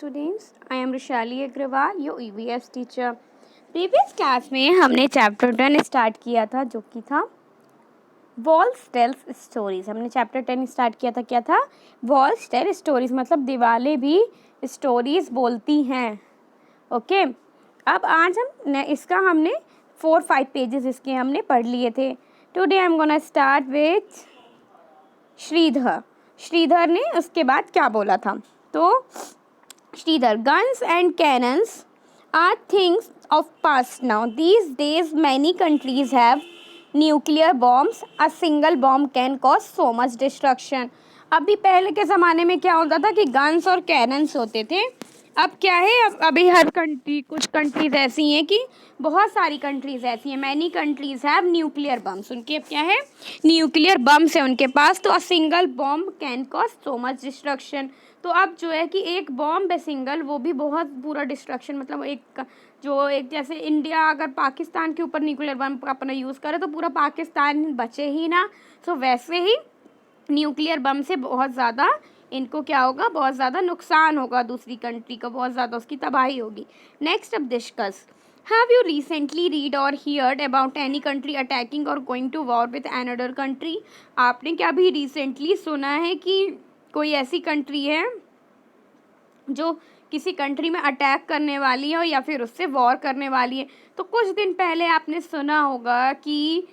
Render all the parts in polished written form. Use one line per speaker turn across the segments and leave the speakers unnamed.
Students, I am Rushali Agarwal, your EVS teacher. Previous class में हमने chapter 10 start किया था, जो कि था वॉल्स टेल्स स्टोरीज। हमने चैप्टर 10 स्टार्ट किया था, क्या था? वॉल्स टेल स्टोरीज, मतलब दीवारें भी स्टोरीज बोलती हैं। ओके, अब आज इसका हमने 4-5 पेजेस इसके हमने पढ़ लिए थे। Today I am gonna start with Shridhar. Shridhar ने उसके बाद क्या बोला था? तो Sridhar, guns and cannons are things of past now. These days, many countries have nuclear bombs. A single bomb can cause so much destruction. अभी पहले के ज़माने में क्या होता था कि गन्स और कैनन्स होते थे। अब क्या है, अब अभी हर कंट्री, कुछ कंट्रीज ऐसी हैं कि बहुत सारी कंट्रीज ऐसी हैं, many countries have nuclear bombs. उनके क्या है? न्यूक्लियर बम्स है उनके पास। तो a single bomb can cause so much destruction. तो अब जो है कि एक बॉम्ब है सिंगल, वो भी बहुत पूरा डिस्ट्रक्शन, मतलब एक जैसे इंडिया अगर पाकिस्तान के ऊपर न्यूक्लियर बम अपना यूज़ करे तो पूरा पाकिस्तान बचे ही ना। सो वैसे ही न्यूक्लियर बम से बहुत ज़्यादा इनको क्या होगा, बहुत ज़्यादा नुकसान होगा, दूसरी कंट्री को बहुत ज़्यादा उसकी तबाही होगी। नेक्स्ट, अब discuss, have you recently read or heard about any country attacking or going to war with another country? आपने क्या भी रिसेंटली सुना है कि कोई ऐसी कंट्री है जो किसी कंट्री में अटैक करने वाली है या फिर उससे वॉर करने वाली है? तो कुछ दिन पहले आपने सुना होगा कि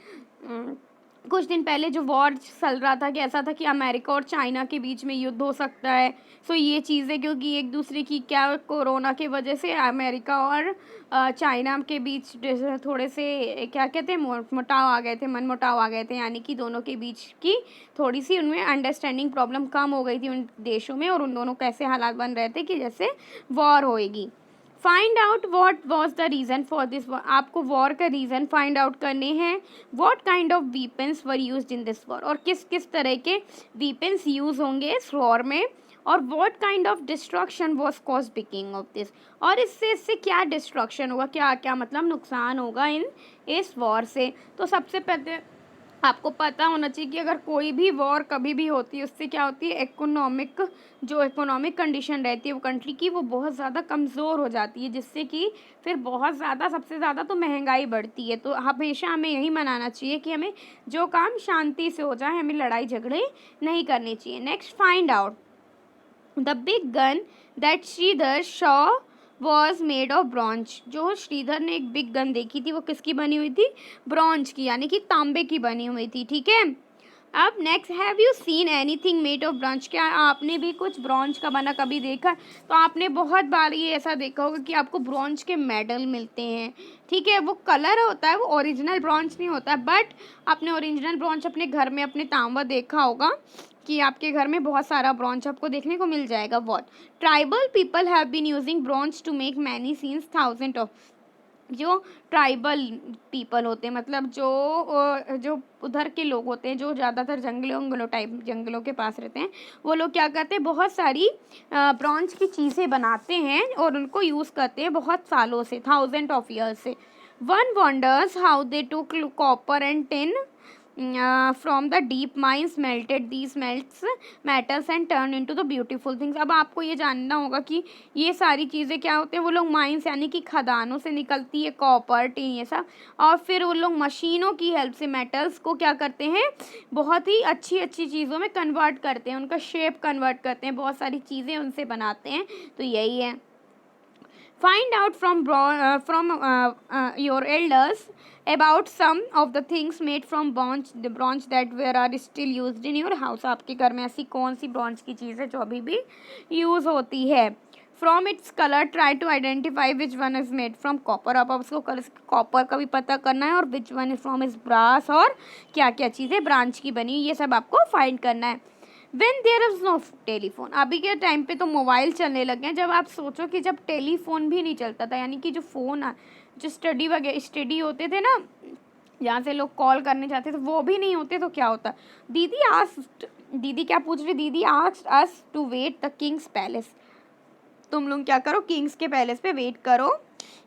कुछ दिन पहले जो वॉर चल रहा था कि ऐसा था कि अमेरिका और चाइना के बीच में युद्ध हो सकता है। सो ये चीज़ें क्योंकि एक दूसरे की क्या कोरोना की वजह से अमेरिका और चाइना के बीच थोड़े से क्या कहते हैं मोटाव आ गए थे, मनमुटाव आ गए थे, यानी कि दोनों के बीच की थोड़ी सी उनमें अंडरस्टैंडिंग प्रॉब्लम कम हो गई थी उन देशों में, और उन दोनों को ऐसे हालात बन रहे थे कि जैसे वॉर होएगी। Find out what was the reason for this war. आपको वॉर का रीज़न फाइंड आउट करने हैं। What kind of weapons were use in this war, और किस किस तरह के वीपन्स यूज़ होंगे इस वॉर में, और what kind of destruction was caused beginning of this, और इससे क्या डिस्ट्रक्शन होगा, क्या क्या मतलब नुकसान होगा इस वॉर से। तो सबसे पहले आपको पता होना चाहिए कि अगर कोई भी वॉर कभी भी होती है उससे क्या होती है, इकोनॉमिक कंडीशन रहती है वो कंट्री की, वो बहुत ज़्यादा कमज़ोर हो जाती है, जिससे कि फिर बहुत ज़्यादा, सबसे ज़्यादा तो महंगाई बढ़ती है। तो हमेशा हमें यही मनाना चाहिए कि हमें जो काम शांति से हो जाए, हमें लड़ाई झगड़े नहीं करने चाहिए। Next, find out the big gun that Shridhar Shaw was made of bronze. जो श्रीधर ने एक बिग गन देखी थी वो किसकी बनी हुई थी? ब्रॉन्ज की, यानी कि तांबे की बनी हुई थी। ठीक है, अब next, have you seen anything made of bronze. क्या आपने भी कुछ ब्रॉन्ज का बना कभी देखा? तो आपने बहुत बार ये ऐसा देखा होगा कि आपको ब्रॉन्ज के मेडल मिलते हैं। ठीक है, वो कलर होता है, वो ओरिजिनल ब्रॉन्ज नहीं होता, बट आपने ओरिजिनल ब्रॉन्ज अपने घर में अपने तांबा देखा होगा कि आपके घर में बहुत सारा ब्रॉन्ज आपको देखने को मिल जाएगा। What tribal people have been using bronze to make many scenes thousand of. जो ट्राइबल पीपल होते हैं, मतलब जो उधर के लोग होते हैं जो ज़्यादातर जंगलों के पास रहते हैं, वो लोग क्या करते हैं, बहुत सारी ब्रॉन्ज की चीज़ें बनाते हैं और उनको यूज़ करते हैं बहुत सालों से, थाउजेंड ऑफ ईयर्स से। One wonders how they took copper and tin from the deep mines, melted these metals and turn into the beautiful things. अब आपको ये जानना होगा कि ये सारी चीज़ें क्या होते हैं, वो लोग माइंस यानी कि खदानों से निकलती है कॉपर, टिन, ये सब, और फिर वो लोग मशीनों की हेल्प से मेटल्स को क्या करते हैं, बहुत ही अच्छी अच्छी चीज़ों में कन्वर्ट करते हैं, उनका शेप कन्वर्ट करते हैं, बहुत सारी चीज़ें उनसे बनाते हैं। तो यही है। Find out from your elders about some of the things made from bronze that are still used in your house. आपके घर में ऐसी कौन सी ब्रॉन्ज की चीज़ है जो अभी भी यूज़ होती है? From its color, try to identify which one is made from copper. अब उसको कॉपर का भी पता करना है, और which one is from is brass, और क्या क्या चीज़ें ब्रांच की बनी, ये सब आपको फाइंड करना है। When there is no telephone, अभी के टाइम पे तो मोबाइल चलने लगे हैं। जब आप सोचो कि जब टेलीफोन भी नहीं चलता था, यानी कि जो फ़ोन जो स्टडी होते थे ना, जहाँ से लोग कॉल करने जाते थे, वो भी नहीं होते, तो क्या होता? दीदी क्या पूछ रही? Didi asked us to wait the king's palace. तुम लोग क्या करो, किंग्स के पैलेस पे वेट करो।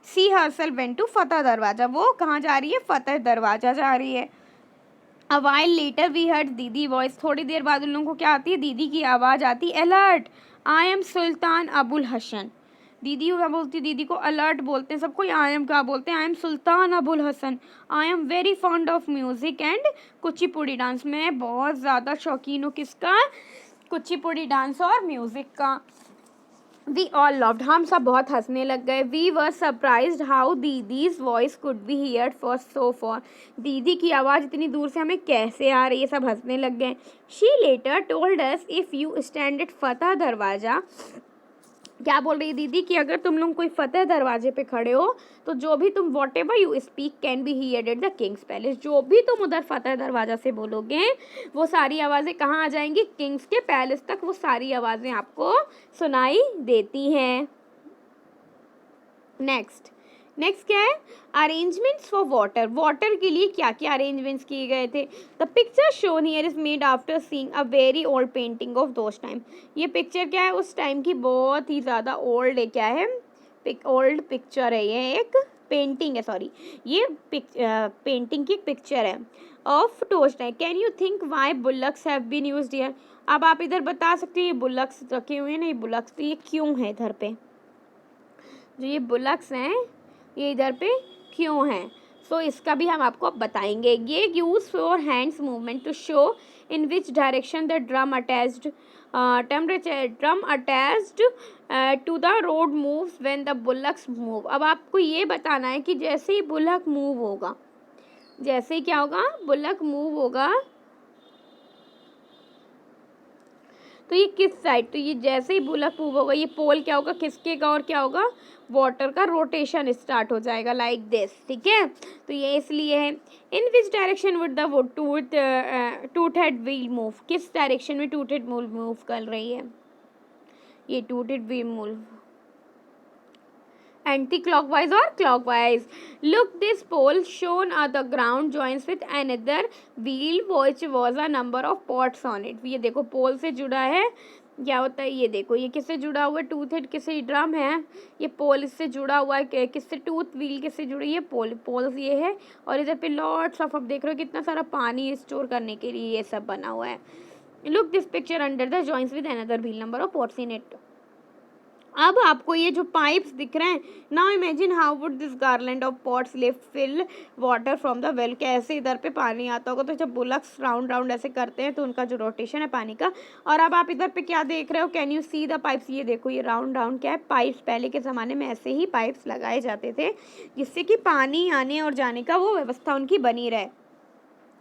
सी हरसेल्फ वेंट टू फतेह दरवाज़ा, वो कहाँ जा रही है? फतेह दरवाज़ा जा रही है। A while later we heard didi voice, थोड़ी देर बाद उन लोगों को क्या आती है? दीदी की आवाज़ आती। Alert, I am Sultan Abul Hasan. दीदी क्या बोलती है, दीदी को अलर्ट बोलते हैं सबको, आई एम क्या बोलते हैं, I am Sultan Abul Hasan. I am very fond of music and Kuchipudi dance. मैं बहुत ज़्यादा शौकीन हूँ किसका, कुचिपुड़ी डांस और म्यूज़िक का। वी ऑल लव्ड, हम सब बहुत हंसने लग गए। We were surprised how didi's voice could be heard for so far. दीदी की आवाज़ इतनी दूर से हमें कैसे आ रही है, सब हंसने लग गए। She later told us if you stand at Fateh Darwaza, क्या बोल रही है दीदी कि अगर तुम लोग कोई फतेह दरवाजे पे खड़े हो तो जो भी तुम what ever you speak can be heard at the king's palace. जो भी तुम उधर फतेह दरवाजा से बोलोगे वो सारी आवाज़ें कहाँ आ जाएंगी, किंग्स के पैलेस तक वो सारी आवाज़ें आपको सुनाई देती हैं। नेक्स्ट क्या है, अरेंजमेंट्स फॉर वाटर। वाटर के लिए क्या क्या अरेंजमेंट्स किए गए थे। The picture shown here is made after seeing a very old painting of those time. ये पिक्चर क्या है, उस टाइम की बहुत ही ज़्यादा ओल्ड है, क्या है, ओल्ड पिक्चर है, ये एक पेंटिंग है, सॉरी ये पेंटिंग की एक पिक्चर है of those time. Can you think why bullocks have been used here. अब आप इधर बता सकते हो ये बुलक्स रखे हुए हैं ना, ये बुलक्स, तो ये क्यों है इधर पे, जो ये बुलक्स हैं ये इधर पे क्यों हैं। सो इसका भी हम आपको बताएंगे। ये use for hands movement to show in which direction the drum attached to the road moves when the bullocks move. अब आपको ये बताना है कि जैसे ही बुलक मूव होगा, जैसे ही क्या होगा, बुलक मूव होगा तो ये किस साइड, तो ये जैसे ही बुलक मूव होगा ये पोल क्या होगा, किसके का, और क्या होगा, वाटर का रोटेशन स्टार्ट हो जाएगा लाइक दिस, ठीक है। तो ये इसलिए है। In which direction would the tooth head wheel move, किस डायरेक्शन में टूथ हेड मूव कर रही है, ये tooth head wheel move anti clockwise और clockwise. Look this pole shown on the ground joins with another wheel which was a number of pots on it. ये देखो पोल से जुड़ा है, क्या होता है, ये देखो ये किससे जुड़ा हुआ है, टूथ हेड किससे, ड्रम है, ये पोल इससे जुड़ा हुआ है, किससे, टूथ व्हील किससे जुड़ी है, पोल्स ये है, और इधर पे लॉट्स ऑफ, अब देख रहे हो कितना सारा पानी स्टोर करने के लिए ये सब बना हुआ है। Look this picture under the joints with another wheel number of pots in it. अब आपको ये जो पाइप्स दिख रहे हैं, now imagine how would this garland of pots lift fill water from the well. कैसे इधर पे पानी आता होगा, तो जब बुलक्स राउंड राउंड ऐसे करते हैं तो उनका जो रोटेशन है पानी का। और अब आप इधर पे क्या देख रहे हो, can you see the pipes, ये देखो ये राउंड राउंड क्या है, पाइप्स। पहले के ज़माने में ऐसे ही पाइप्स लगाए जाते थे जिससे कि पानी आने और जाने का वो व्यवस्था उनकी बनी रहे।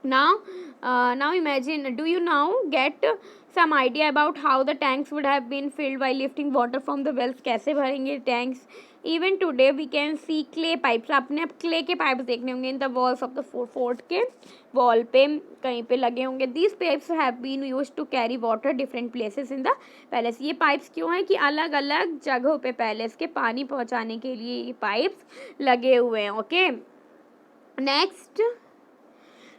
Now imagine, do you now get some idea about how the tanks would have been filled by lifting water from the wells? कैसे भरेंगे tanks. Even today we can see clay pipes, आपने अब क्ले के pipes देखने होंगे in the walls of the fort के wall पे कहीं पे लगे होंगे। These pipes have been used to carry water different places in the palace। ये पाइप्स क्यों हैं कि अलग अलग जगहों पे पैलेस के पानी पहुँचाने के लिए ये पाइप्स लगे हुए हैं। Okay, next,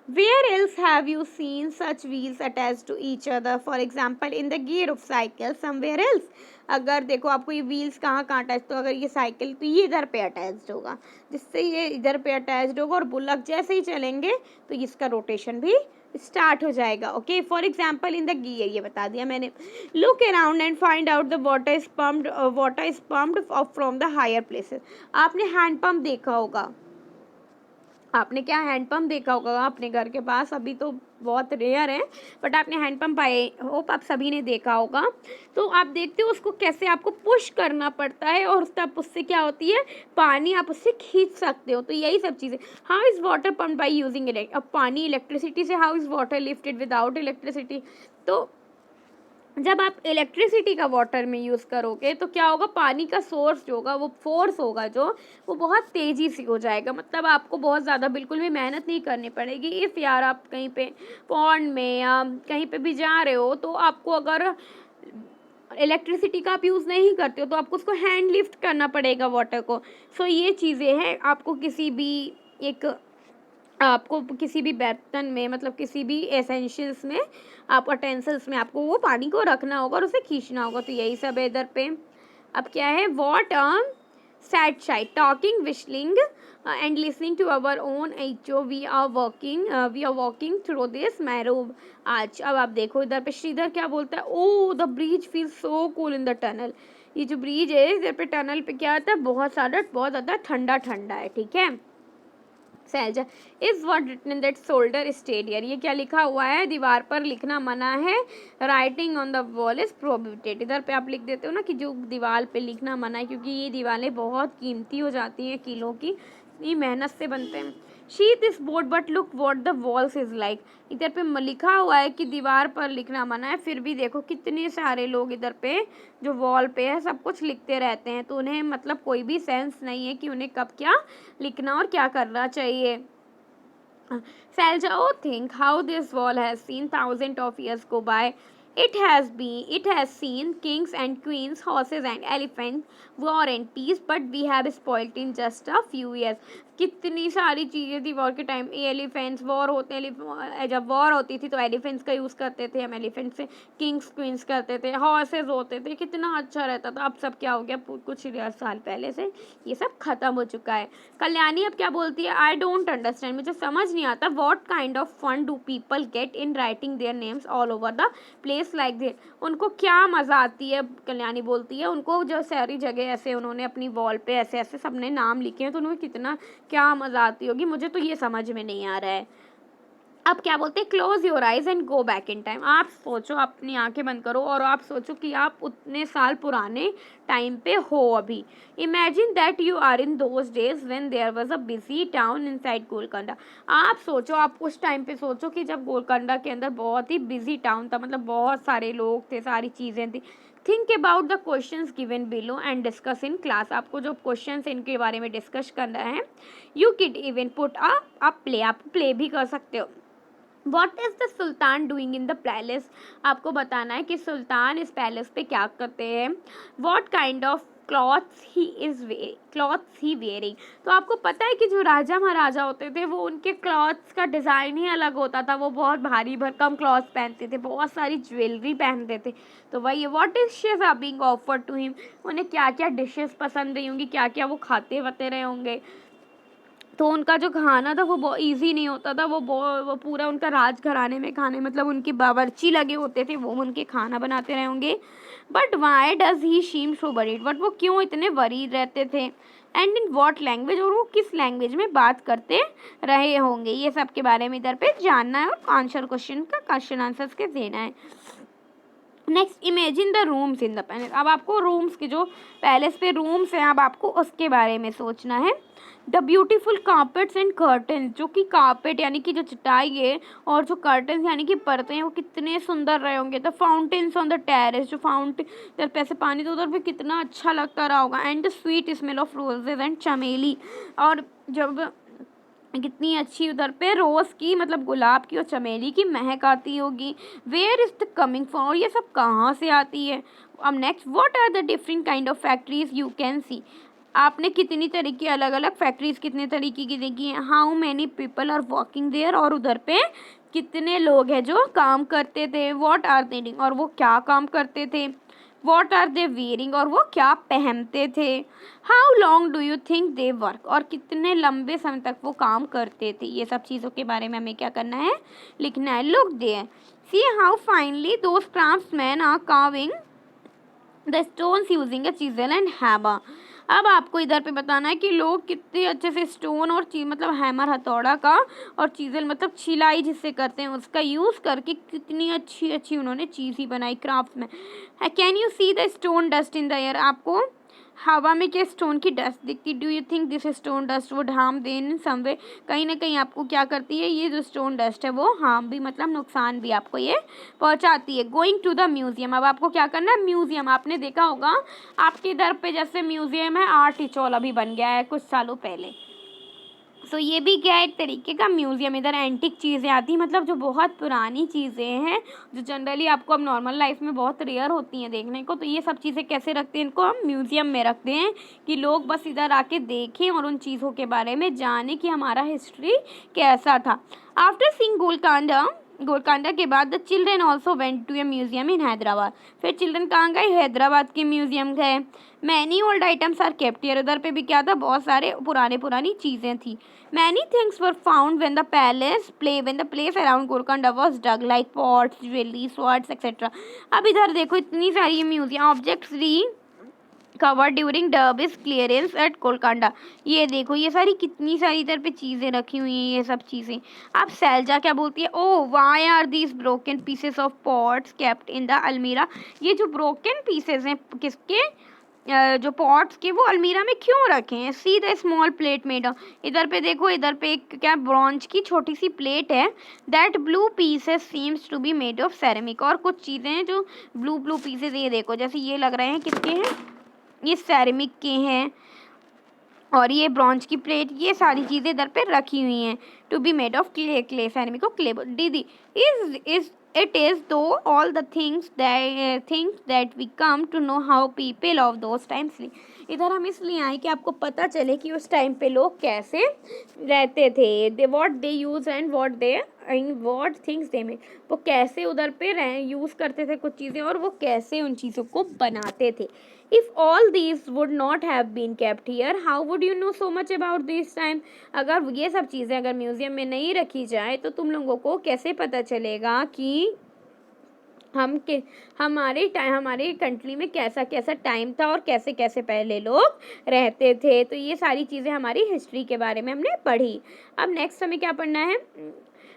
where else have you seen such wheels attached to each other? For example, in the gear of cycle, somewhere else। अगर देखो आपको ये व्हील्स कहाँ अटैच, तो अगर ये साइकिल तो ये इधर पे अटैच्ड होगा, जिससे ये इधर पे अटैच्ड होगा और बुलक जैसे ही चलेंगे तो इसका रोटेशन भी स्टार्ट हो जाएगा। Okay, for example in the gear, ये बता दिया मैंने। Look around and find out the water is pumped from the higher places. आपने हैंड पम्प देखा होगा, आपने क्या हैंड पम्प देखा होगा अपने घर के पास, अभी तो बहुत रेयर है बट आपने हैंड पम्प आए होप आप सभी ने देखा होगा। तो आप देखते हो उसको कैसे आपको पुश करना पड़ता है और तब उससे क्या होती है, पानी आप उससे खींच सकते हो। तो यही सब चीज़ें। How is water pump by using electric, अब पानी इलेक्ट्रिसिटी से, how is water lifted without electricity. तो जब आप इलेक्ट्रिसिटी का वाटर में यूज़ करोगे तो क्या होगा, पानी का सोर्स जो होगा, वो फोर्स होगा जो, वो बहुत तेज़ी से हो जाएगा। मतलब आपको बहुत ज़्यादा बिल्कुल भी मेहनत नहीं करनी पड़ेगी। इफ़ यार आप कहीं पे पॉन्ड में या कहीं पे भी जा रहे हो तो आपको अगर इलेक्ट्रिसिटी का आप यूज़ नहीं करते हो तो आपको उसको हैंड लिफ्ट करना पड़ेगा वाटर को। सो ये चीज़ें हैं, आपको किसी भी बर्तन में, मतलब किसी भी एसेंशियल्स में, आप अटेंसिल्स में आपको वो पानी को रखना होगा और उसे खींचना होगा। तो यही सब है इधर पे। अब क्या है, Sad side, talking, whistling, and listening to our own echo. We are walking through this narrow arch. अब आप देखो इधर पे श्रीधर क्या बोलता है, oh the bridge feel so cool in the tunnel. ये जो ब्रिज है इधर पे टनल पे क्या आता है, बहुत ज़्यादा ठंडा ठंडा है. ठीक है. Sailaja is what written in that soldier statue. ये क्या लिखा हुआ है, दीवार पर लिखना मना है. Writing on the wall is prohibited. इधर पे आप लिख देते हो ना कि जो दीवार पे लिखना मना है, क्योंकि ये दीवारें बहुत कीमती हो जाती हैं, किलो की, इतनी मेहनत से बनते हैं. She this board but look what the walls is like. इधर पे लिखा हुआ है कि दीवार पर लिखना मना है, फिर भी देखो कितने सारे लोग इधर पे जो वॉल पे है सब कुछ लिखते रहते हैं. तो उन्हें मतलब कोई भी सेंस नहीं है कि उन्हें कब क्या लिखना और क्या करना चाहिए. Salja, oh, think how this wall has seen thousands of years go by. It has seen kings and queens, horses and elephants, war and peace, but we have spoiled in just a few years. कितनी सारी चीज़ें थी war के time. Elephants war होते हैं, जब war होती थी तो एलिफेंट्स का यूज़ करते थे हम, एलिफेंट से किंग्स क्वींस करते थे, हॉर्सेज होते थे, कितना अच्छा रहता था. अब सब क्या हो गया, कुछ साल पहले से ये सब खत्म हो चुका है. कल्याणी अब क्या बोलती है, आई डोंट अंडरस्टैंड, मुझे समझ नहीं आता. What kind of fun do people get in writing their names all over the place like this. उनको क्या मज़ा आती है, कल्याणी बोलती है, उनको जो सारी जगह ऐसे उन्होंने अपनी वॉल पे ऐसे ऐसे सबने नाम लिखे हैं, तो उन्हें कितना क्या मज़ा आती होगी. मुझे तो ये समझ में नहीं आ रहा है. अब क्या बोलते हैं, close your eyes and go back in time. आप सोचो, अपनी आंखें बंद करो और आप सोचो कि आप उतने साल पुराने टाइम पे हो अभी. Imagine that you are in those days when there was a busy town inside Golconda. आप सोचो, आप उस टाइम पे सोचो कि जब गोलकोंडा के अंदर बहुत ही बिजी टाउन था, मतलब बहुत सारे लोग थे, सारी चीज़ें थी. Think about the questions given below and discuss in class. आपको जो क्वेश्चंस इनके बारे में डिस्कस करना है. You can even put a play, आप प्ले भी कर सकते हो. What is the sultan doing in the palace. आपको बताना है कि सुल्तान इस पैलेस पे क्या करते हैं. What kind of clothes he wearing. तो आपको पता है कि जो राजा महाराजा होते थे वो उनके क्लॉथ्स का डिज़ाइन ही अलग होता था. वो बहुत भारी भरकम क्लॉथ्स पहनते थे, बहुत सारी ज्वेलरी पहनते थे. तो वही what dishes are being offered to him. उन्हें क्या क्या डिशेस पसंद रही होंगी, क्या क्या वो खाते वते रहे होंगे. तो उनका जो खाना था वो बहुत ईजी नहीं होता था. वो पूरा उनका राजघराने में खाने, मतलब उनके बावर्ची लगे होते थे, वो उनके खाना बनाते रहे होंगे. But why does he seem so worried. But वो क्यों इतने वरीड रहते थे. एंड इन वॉट लैंग्वेज, और वो किस लैंग्वेज में बात करते रहे होंगे. ये सब के बारे में इधर पे जानना है और आंसर क्वेश्चन आंसर्स के देना है. Next, imagine the rooms in the palace. अब आपको रूम्स के जो पैलेस पे रूम्स हैं, अब आपको उसके बारे में सोचना है. The beautiful carpets and curtain. जो कि कार्पेट यानी कि जो चटाई है और जो कर्टन यानी कि पर्दे हैं वो कितने सुंदर रहे होंगे. The fountains on the terrace, जो फाउंटेन इधर पे ऐसे पानी तो उधर पे कितना अच्छा लगता रहा होगा. And the sweet smell of roses and चमेली. और जब कितनी अच्छी उधर पे रोज़ की, मतलब गुलाब की और चमेली की महक आती होगी. Where is the coming from. और ये सब कहाँ से आती है. अब next, what are the different kind of factories you can see. आपने कितनी तरीके अलग अलग फैक्ट्रीज कितने तरीके की देखी हैं. How many people are working there. और उधर पे कितने लोग हैं जो काम करते थे. What are they doing. और वो क्या काम करते थे. What are they wearing. और वो क्या पहनते थे. How long do you think they work. और कितने लंबे समय तक वो काम करते थे. ये सब चीज़ों के बारे में हमें क्या करना है, लिखना है. Look there, see how finally those craftsman are carving the stones using a chisel and hammer. अब आपको इधर पे बताना है कि लोग कितने अच्छे से स्टोन और मतलब हैमर हथौड़ा का और चीजल मतलब छिलाई जिससे करते हैं उसका यूज़ करके कितनी अच्छी अच्छी उन्होंने चीज़ ही बनाई क्राफ्ट में. Can you see the stone dust in the air. आपको हवा में क्या स्टोन की डस्ट दिखती. Do you think this stone dust would harm them in some way. कहीं ना कहीं आपको क्या करती है, ये जो स्टोन डस्ट है वो हार्म भी, मतलब नुकसान भी आपको ये पहुंचाती है. Going to the museum. अब आपको क्या करना है, म्यूजियम. आपने देखा होगा आपके इधर पे जैसे म्यूजियम है, आर्ट हिचोल अभी बन गया है कुछ सालों पहले. सो ये भी क्या है, एक तरीके का म्यूज़ियम. इधर एंटिक चीज़ें आती हैं, मतलब जो बहुत पुरानी चीज़ें हैं जो जनरली आपको अब नॉर्मल लाइफ में बहुत रेयर होती हैं देखने को. तो ये सब चीज़ें कैसे रखते हैं, इनको हम म्यूज़ियम में रखते हैं कि लोग बस इधर आके देखें और उन चीज़ों के बारे में जानें कि हमारा हिस्ट्री कैसा था. आफ्टर सीइंग गोलकोंडा गोलकांडा के बाद the children also went to a museum in Hyderabad. फिर चिल्ड्रन कहाँ गए? हैदराबाद के म्यूजियम गए। Many old items are kept here, उधर पे भी क्या था? बहुत सारे पुरानी चीज़ें थी। Many things were found when the place around Golconda was dug like pots, jewellery, swords etcetera. अब इधर देखो इतनी सारी museum objects recover during debris clearance at Golconda. ये देखो ये सारी कितनी सारी इधर पे चीज़ें रखी हुई हैं, ये सब चीज़ें। अब सैलजा क्या बोलती है? Oh why are these broken pieces of pots kept in the almirah. ये जो ब्रोकन पीसेस हैं किसके, जो पॉट्स के, वो अलमीरा में क्यों रखे हैं? See the small plate made. इधर पे देखो, इधर पे एक क्या ब्रॉन्ज की छोटी सी प्लेट है। That blue pieces seems to be made of ceramic. और कुछ चीज़ें हैं जो ब्लू पीसेस, ये देखो जैसे ये लग रहे हैं किसके हैं? ये सेरेमिक के हैं। और ये ब्रॉन्ज की प्लेट, ये सारी चीज़ें इधर पे रखी हुई हैं। To be made of clay ceramic को clay didi is it is though all the things that we come to know how people of those times. इधर हम इसलिए आए कि आपको पता चले कि उस टाइम पे लोग कैसे रहते थे। They what they use and what things they made. वो कैसे उधर पे यूज़ करते थे कुछ चीज़ें, और वो कैसे उन चीज़ों को बनाते थे। If all these would not have been kept here, how would you know so much about this time? अगर ये सब चीज़ें अगर म्यूज़ियम में नहीं रखी जाए तो तुम लोगों को कैसे पता चलेगा कि हमारे कंट्री में कैसा कैसा टाइम था और कैसे कैसे पहले लोग रहते थे। तो ये सारी चीज़ें हमारी हिस्ट्री के बारे में हमने पढ़ी। अब नेक्स्ट हमें क्या पढ़ना है?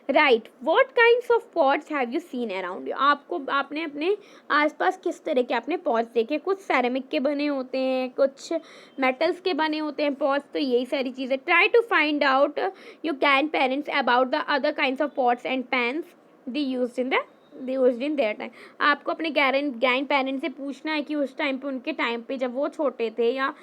Right, what kinds of pots have you seen around you. आपने अपने आसपास किस तरह के आपने पॉट्स देखे? कुछ सेरेमिक के बने होते हैं, कुछ मेटल्स के बने होते हैं पॉट्स। तो यही सारी चीज़ें। Try to find out your grandparents about the other kinds of pots and pans they used in their time. आपको अपने ग्रैंड पेरेंट्स से पूछना है कि उस टाइम पे, उनके टाइम पे जब वो छोटे थे या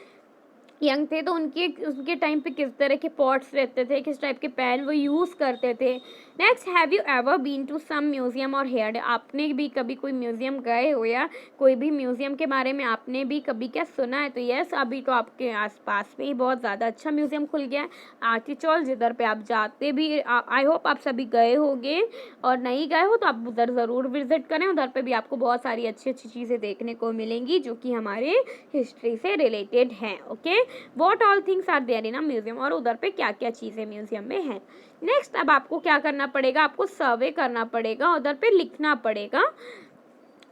यंग थे, तो उनके टाइम पे किस तरह के पॉट्स रहते थे, किस टाइप के पैन वो यूज़ करते थे। Next, have you ever been to some museum और हेयर्ड। आपने भी कभी कोई म्यूज़ियम गए हो या कोई भी म्यूज़ियम के बारे में आपने भी कभी क्या सुना है? तो यस, अभी तो आपके आसपास में ही बहुत ज़्यादा अच्छा म्यूज़ियम खुल गया है आर्टिचौल, जिधर पे आप जाते भी, आई होप आप सभी गए होंगे, और नहीं गए हो तो आप उधर ज़रूर विजिट करें। उधर पे भी आपको बहुत सारी अच्छी अच्छी चीज़ें देखने को मिलेंगी जो कि हमारे हिस्ट्री से रिलेटेड हैं। Okay, what all things are there in a museum. और उधर पे क्या क्या चीज़ें म्यूजियम में हैं। नेक्स्ट, अब आपको क्या करना पड़ेगा? आपको सर्वे करना पड़ेगा, उधर पे लिखना पड़ेगा।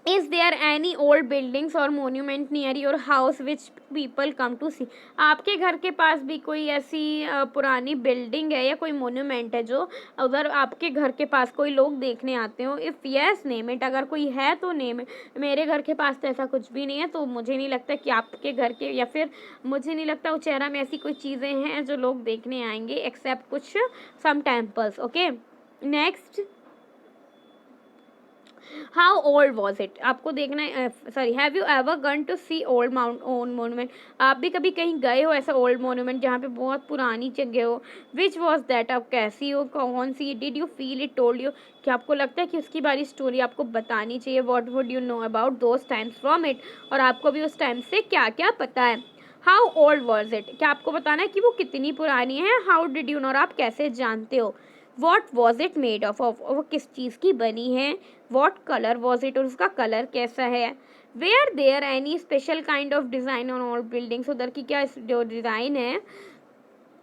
Is there any old buildings or monument near your house which people come to see. आपके घर के पास भी कोई ऐसी पुरानी बिल्डिंग है या कोई मोन्यूमेंट है जो उधर आपके घर के पास कोई लोग देखने आते हो? If yes, name it. अगर कोई है तो नेम इट। मेरे घर के पास तो ऐसा कुछ भी नहीं है, तो मुझे नहीं लगता कि आपके घर के, या फिर मुझे नहीं लगता उचेहरा में ऐसी कोई चीज़ें हैं जो लोग देखने आएंगे, एक्सेप्ट कुछ some temples. Okay, next, how old was it. आपको देखना है, sorry, have you ever gone to see old monument. आप भी कभी कहीं गए हो ऐसा ओल्ड मोन्यूमेंट जहाँ पे बहुत पुरानी जगह हो? Which was that. अब कैसी हो, कौन सी? Did you feel it told you. क्या आपको लगता है कि उसकी बारी स्टोरी आपको बतानी चाहिए? What would you know about those times from it. और आपको भी उस टाइम से क्या क्या पता है। How old was it. क्या आपको बताना है कि वो कितनी पुरानी है? हाउ डिड यू नो, और आप कैसे जानते हो? What was it made of, वो किस चीज़ की बनी है? वॉट कलर वॉज इट, और उसका कलर कैसा है? Were there any special kind of design on all buildings. उधर की क्या जो डिज़ाइन है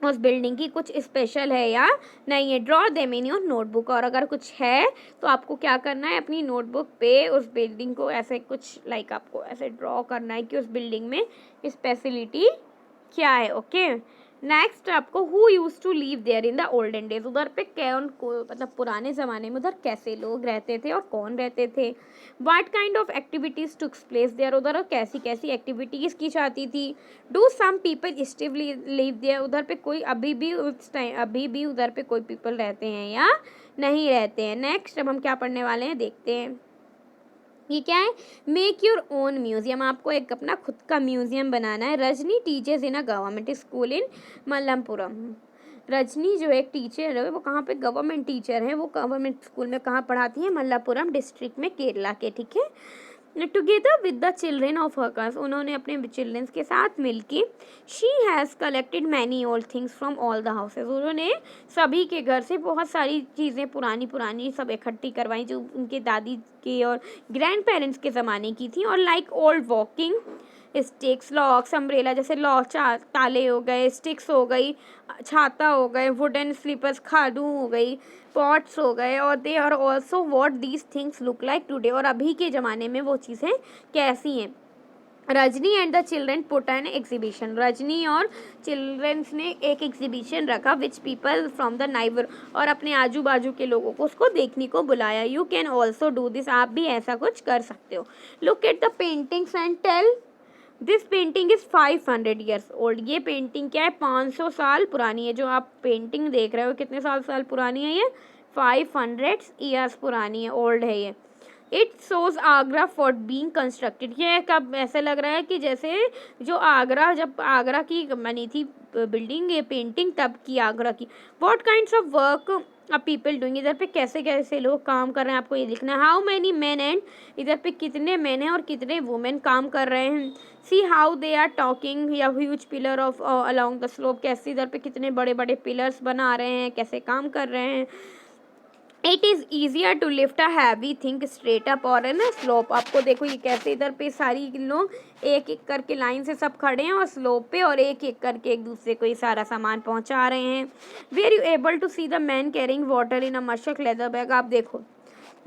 उस बिल्डिंग की कुछ स्पेशल है या नहीं है? Draw them in your notebook. और अगर कुछ है तो आपको क्या करना है? अपनी नोटबुक पे उस बिल्डिंग को ऐसे कुछ लाइक आपको ऐसे ड्रॉ करना है कि उस बिल्डिंग में स्पेशलिटी क्या है। ओके, नेक्स्ट, आपको who use to live there in the olden days. उधर पे कौन को, मतलब पुराने ज़माने में उधर कैसे लोग रहते थे और कौन रहते थे? What kind of activities took place there. उधर कैसी कैसी एक्टिविटीज़ की जाती थी? Do some people still live there. उधर पे कोई अभी भी उधर पे कोई पीपल रहते हैं या नहीं रहते हैं? नेक्स्ट, अब हम क्या पढ़ने वाले हैं देखते हैं। ये क्या है? Make your own museum. आपको एक अपना खुद का म्यूजियम बनाना है। Rajni teachers in a government school in Mallampuram. Rajni जो एक टीचर है वो कहाँ पे गवर्नमेंट टीचर है, वो गवर्नमेंट स्कूल में कहाँ पढ़ाती है? मल्लापुरम डिस्ट्रिक्ट में, केरला के। ठीक है, together with the children of her class, उन्होंने अपने चिल्ड्रंस के साथ मिलके she has collected many old things from all the houses, उन्होंने सभी के घर से बहुत सारी चीज़ें पुरानी पुरानी सब इकट्ठी करवाई जो उनके दादी के और ग्रैंड पेरेंट्स के ज़माने की थी। और like old walking sticks, locks, umbrella, जैसे ताले हो गए, स्टिक्स हो गई, छाता हो गए, वुडन स्लीपर्स, खादू हो गई, पॉट्स हो गए, और they are also what these things look like today, और अभी के ज़माने में वो चीज़ें कैसी हैं। Rajni and the children put an exhibition, Rajni और चिल्ड्रंस ने एक एग्जीबिशन रखा which people from the neighbour, और अपने आजू बाजू के लोगों को उसको देखने को बुलाया। You can also do this, आप भी ऐसा कुछ कर सकते हो। Look at the paintings and tell this painting is 500 years old, ये पेंटिंग क्या है 500 साल पुरानी है। जो आप पेंटिंग देख रहे हो कितने साल पुरानी है, ये 500 ईयर्स पुरानी है, ओल्ड है ये। It shows Agra fort being constructed, ये कब ऐसे लग रहा है कि जैसे जो आगरा, जब आगरा की बनी थी बिल्डिंग, ये पेंटिंग तब की आगरा की। What kinds of work a people doing, इधर पे कैसे कैसे लोग काम कर रहे हैं आपको ये लिखना है। हाउ मैनी मैन एंड, इधर पे कितने मैन हैं और कितने वुमेन काम कर रहे हैं। See how they are talking या huge pillar of along the slope, कैसे इधर पे कितने बड़े बड़े पिलर्स बना रहे हैं, कैसे काम कर रहे हैं। It is easier to lift a heavy thing straight up और है ना स्लोप, आपको देखो ये कैसे इधर पे सारी लोग एक एक करके लाइन से सब खड़े हैं और स्लोप पे, और एक एक करके एक दूसरे को ये सारा सामान पहुंचा रहे हैं। Were you able to see the man carrying water in a मशक लेदर बैग, आप देखो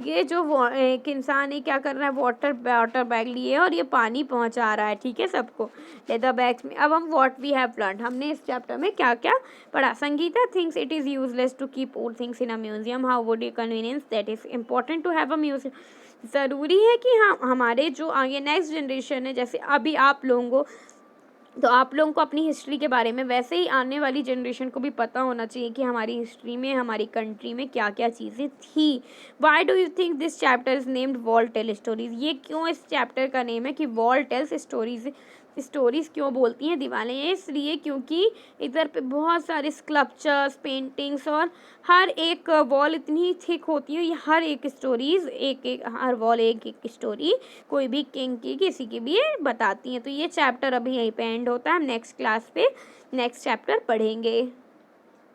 ये जो एक इंसान है क्या कर रहा है, वाटर बैग लिए और ये पानी पहुंचा रहा है, ठीक है, सबको लेदर बैग्स में। अब हम व्हाट वी हैव लर्न, हमने इस चैप्टर में क्या क्या पढ़ा। Sangeeta thinks it is useless to keep old things in a museum, how would you convenience that is important to have a museum, ज़रूरी है कि हम हमारे जो आगे नेक्स्ट जनरेशन है, जैसे अभी आप लोगों को, तो आप लोगों को अपनी हिस्ट्री के बारे में, वैसे ही आने वाली जनरेशन को भी पता होना चाहिए कि हमारी हिस्ट्री में, हमारी कंट्री में क्या क्या चीज़ें थी। Why do you think this chapter is named wall tell stories, ये क्यों इस चैप्टर का नेम है कि वॉल टेल्स स्टोरीज़, स्टोरीज़ क्यों बोलती हैं दीवारें, इसलिए क्योंकि इधर पे बहुत सारे स्कल्पचर्स, पेंटिंग्स, और हर एक वॉल इतनी थिक होती है, ये हर एक स्टोरीज़, एक एक हर वॉल एक एक स्टोरी कोई भी किंग की किसी की भी बताती हैं। तो ये चैप्टर अभी यहीं पे एंड होता है, हम नेक्स्ट क्लास पे नेक्स्ट चैप्टर पढ़ेंगे।